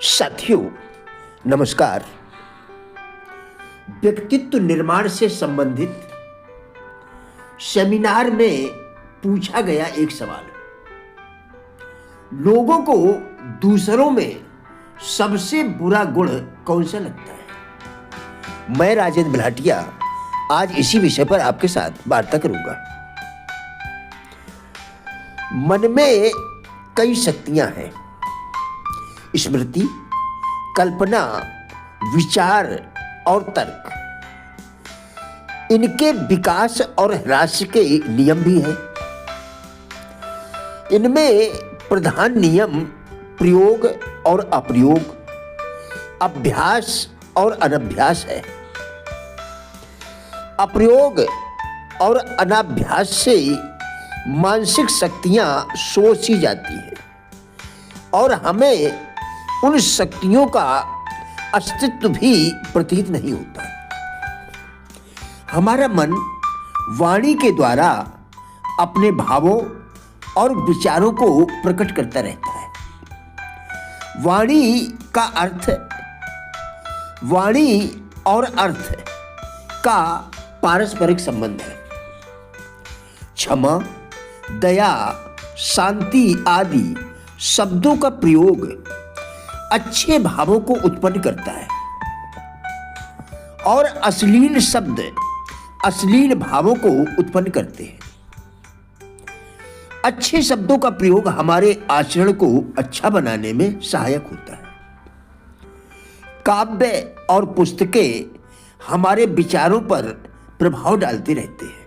साथियों नमस्कार। व्यक्तित्व निर्माण से संबंधित सेमिनार में पूछा गया एक सवाल, लोगों को दूसरों में सबसे बुरा गुण कौन सा लगता है। मैं राजेंद्र बलाटिया आज इसी विषय पर आपके साथ वार्ता करूंगा। मन में कई शक्तियां हैं, स्मृति, कल्पना, विचार और तर्क। इनके विकास और ह्रास के नियम भी हैं। इनमें प्रधान नियम प्रयोग और अप्रयोग, अभ्यास और अनभ्यास है। अप्रयोग और अनाभ्यास से मानसिक शक्तियां सोची जाती हैं और हमें उन शक्तियों का अस्तित्व भी प्रतीत नहीं होता। हमारा मन वाणी के द्वारा अपने भावों और विचारों को प्रकट करता रहता है। वाणी और अर्थ का पारस्परिक संबंध है। क्षमा, दया, शांति आदि शब्दों का प्रयोग अच्छे भावों को उत्पन्न करता है और अश्लील शब्द अश्लील भावों को उत्पन्न करते हैं। अच्छे शब्दों का प्रयोग हमारे आचरण को अच्छा बनाने में सहायक होता है। काव्य और पुस्तकें हमारे विचारों पर प्रभाव डालते रहते हैं।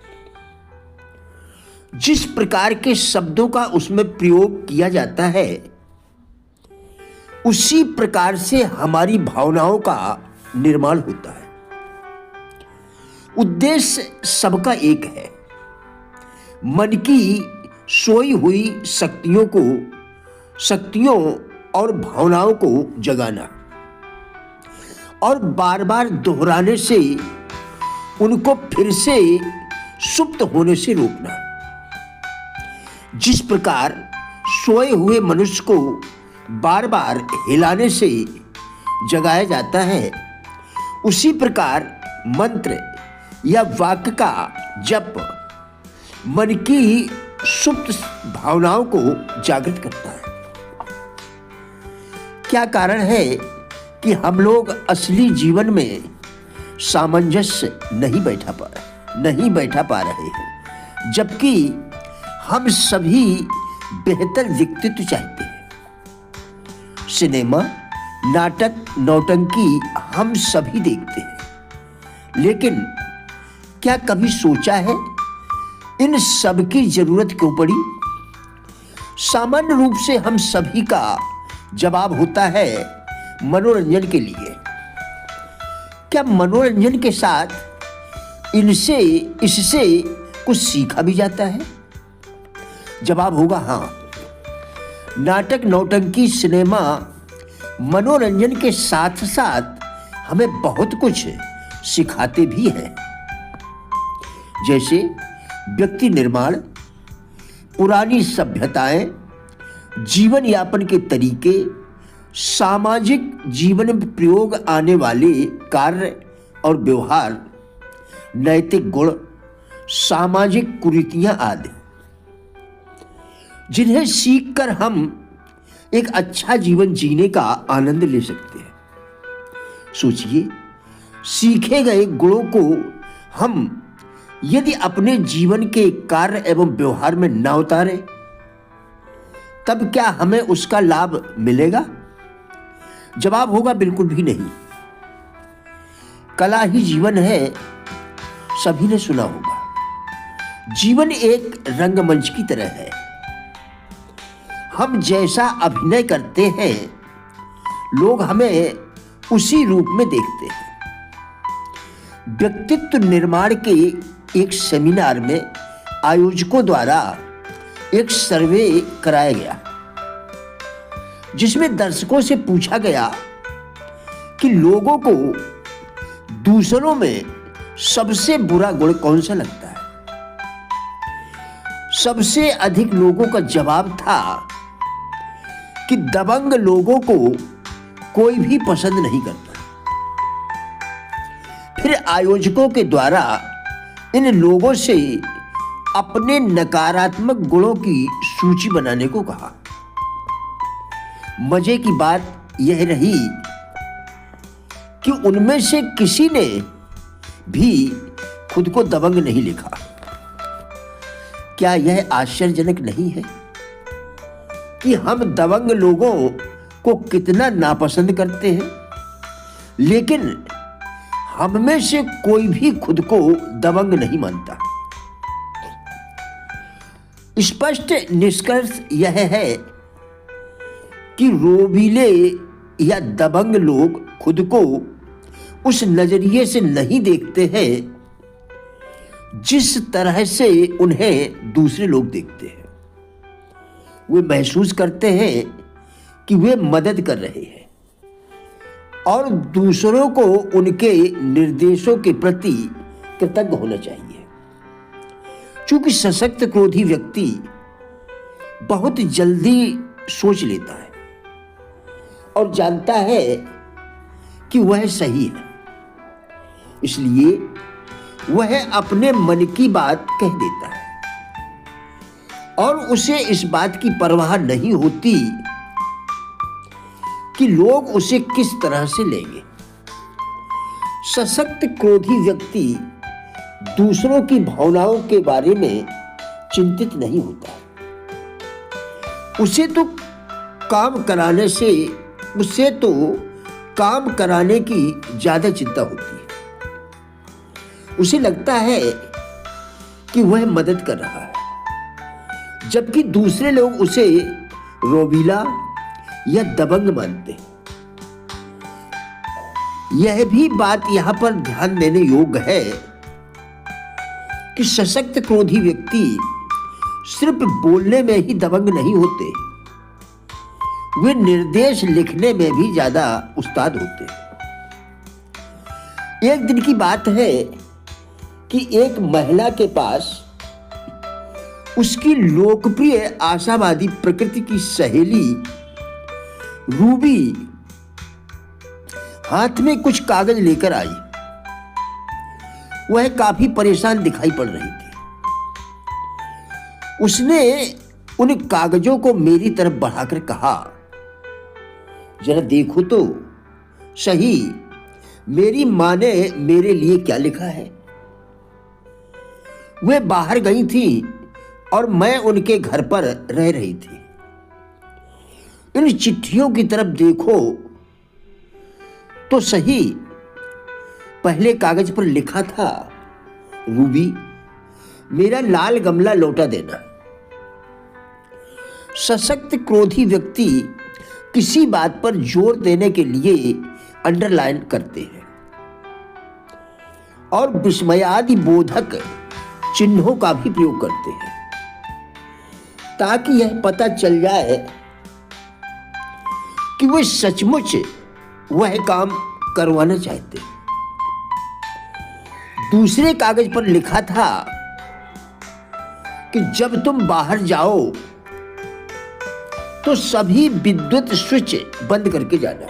जिस प्रकार के शब्दों का उसमें प्रयोग किया जाता है, उसी प्रकार से हमारी भावनाओं का निर्माण होता है। उद्देश्य सबका एक है, मन की सोई हुई शक्तियों और भावनाओं को जगाना और बार बार दोहराने से उनको फिर से सुप्त होने से रोकना। जिस प्रकार सोए हुए मनुष्य को बार बार हिलाने से जगाया जाता है, उसी प्रकार मंत्र या वाक्य का जप मन की सुप्त भावनाओं को जागृत करता है। क्या कारण है कि हम लोग असली जीवन में सामंजस्य नहीं बैठा पा रहे हैं, जबकि हम सभी बेहतर व्यक्तित्व चाहते हैं। सिनेमा, नाटक, नौटंकी हम सभी देखते हैं, लेकिन क्या कभी सोचा है इन सब की जरूरत क्यों पड़ी? सामान्य रूप से हम सभी का जवाब होता है मनोरंजन के लिए। क्या मनोरंजन के साथ इससे कुछ सीखा भी जाता है? जवाब होगा हाँ। नाटक, नौटंकी, सिनेमा मनोरंजन के साथ साथ हमें बहुत कुछ सिखाते भी हैं, जैसे व्यक्ति निर्माण, पुरानी सभ्यताएं, जीवन यापन के तरीके, सामाजिक जीवन में प्रयोग आने वाले कार्य और व्यवहार, नैतिक गुण, सामाजिक कुरीतियां आदि, जिन्हें सीखकर हम एक अच्छा जीवन जीने का आनंद ले सकते हैं। सोचिए, सीखे गए गुणों को हम यदि अपने जीवन के कार्य एवं व्यवहार में न उतारें, तब क्या हमें उसका लाभ मिलेगा? जवाब होगा बिल्कुल भी नहीं। कला ही जीवन है, सभी ने सुना होगा। जीवन एक रंगमंच की तरह है। हम जैसा अभिनय करते हैं, लोग हमें उसी रूप में देखते हैं। व्यक्तित्व निर्माण के एक सेमिनार में आयोजकों द्वारा एक सर्वे कराया गया, जिसमें दर्शकों से पूछा गया कि लोगों को दूसरों में सबसे बुरा गुण कौन सा लगता है। सबसे अधिक लोगों का जवाब था कि दबंग लोगों को कोई भी पसंद नहीं करता। फिर आयोजकों के द्वारा इन लोगों से अपने नकारात्मक गुणों की सूची बनाने को कहा। मजे की बात यह रही कि उनमें से किसी ने भी खुद को दबंग नहीं लिखा। क्या यह आश्चर्यजनक नहीं है कि हम दबंग लोगों को कितना नापसंद करते हैं, लेकिन हम में से कोई भी खुद को दबंग नहीं मानता। स्पष्ट निष्कर्ष यह है कि रोबीले या दबंग लोग खुद को उस नजरिए से नहीं देखते हैं जिस तरह से उन्हें दूसरे लोग देखते हैं। वे महसूस करते हैं कि वे मदद कर रहे हैं और दूसरों को उनके निर्देशों के प्रति कृतज्ञ होना चाहिए। चूंकि सशक्त क्रोधी व्यक्ति बहुत जल्दी सोच लेता है और जानता है कि वह सही है, इसलिए वह अपने मन की बात कह देता है और उसे इस बात की परवाह नहीं होती कि लोग उसे किस तरह से लेंगे। सशक्त क्रोधी व्यक्ति दूसरों की भावनाओं के बारे में चिंतित नहीं होता। उसे तो काम कराने की ज्यादा चिंता होती है। उसे लगता है कि वह मदद कर रहा है, जबकि दूसरे लोग उसे रोबीला या दबंग मानते हैं। यह भी बात यहां पर ध्यान देने योग्य है कि सशक्त क्रोधी व्यक्ति सिर्फ बोलने में ही दबंग नहीं होते, वे निर्देश लिखने में भी ज्यादा उस्ताद होते हैं। एक दिन की बात है कि एक महिला के पास उसकी लोकप्रिय आशावादी प्रकृति की सहेली रूबी हाथ में कुछ कागज लेकर आई। वह काफी परेशान दिखाई पड़ रही थी। उसने उन कागजों को मेरी तरफ बढ़ाकर कहा, जरा देखो तो सही, मेरी माँ ने मेरे लिए क्या लिखा है। वे बाहर गई थी और मैं उनके घर पर रह रही थी। इन चिट्ठियों की तरफ देखो तो सही। पहले कागज पर लिखा था, रूबी, मेरा लाल गमला लौटा देना। सशक्त क्रोधी व्यक्ति किसी बात पर जोर देने के लिए अंडरलाइन करते हैं और विस्मयादि बोधक चिन्हों का भी प्रयोग करते हैं ताकि यह पता चल जाए कि वे सचमुच वह काम करवाना चाहते हैं। दूसरे कागज पर लिखा था कि जब तुम बाहर जाओ तो सभी विद्युत स्विच बंद करके जाना,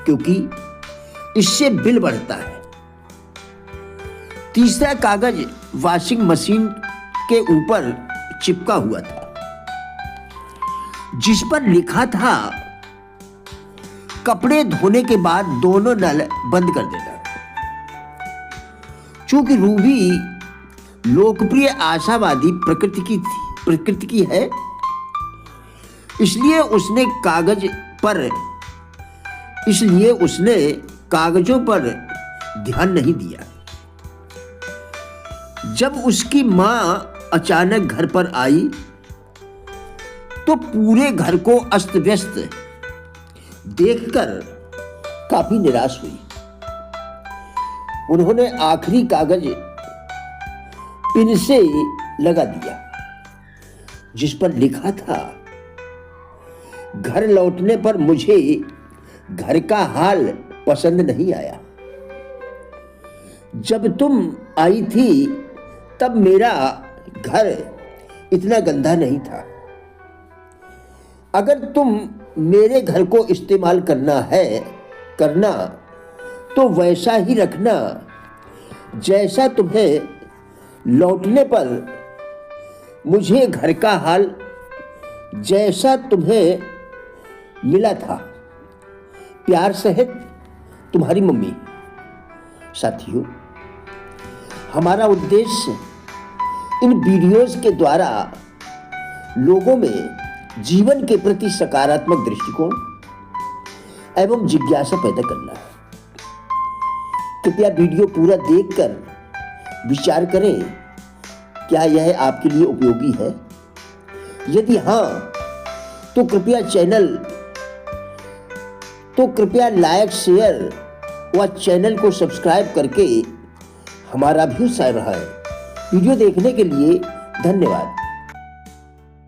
क्योंकि इससे बिल बढ़ता है। तीसरा कागज वॉशिंग मशीन के ऊपर चिपका हुआ था, जिस पर लिखा था, कपड़े धोने के बाद दोनों नल बंद कर देना। चूंकि रूबी लोकप्रिय आशावादी प्रकृति की है, इसलिए उसने कागजों पर ध्यान नहीं दिया। जब उसकी मां अचानक घर पर आई तो पूरे घर को अस्त व्यस्त देखकर काफी निराश हुई। उन्होंने आखिरी कागज पिन से लगा दिया, जिस पर लिखा था, घर लौटने पर मुझे घर का हाल पसंद नहीं आया। जब तुम आई थी तब मेरा घर इतना गंदा नहीं था। अगर तुम मेरे घर को इस्तेमाल करना तो वैसा ही रखना जैसा तुम्हें लौटने पर मुझे घर का हाल जैसा तुम्हें मिला था। प्यार सहित तुम्हारी मम्मी। साथियों, हमारा उद्देश्य इन वीडियोस के द्वारा लोगों में जीवन के प्रति सकारात्मक दृष्टिकोण एवं जिज्ञासा पैदा करना है। कृपया वीडियो पूरा देखकर विचार करें, क्या यह आपके लिए उपयोगी है? यदि हाँ, तो कृपया लाइक, शेयर व चैनल को सब्सक्राइब करके हमारा भी उत्साह रहा है। वीडियो देखने के लिए धन्यवाद।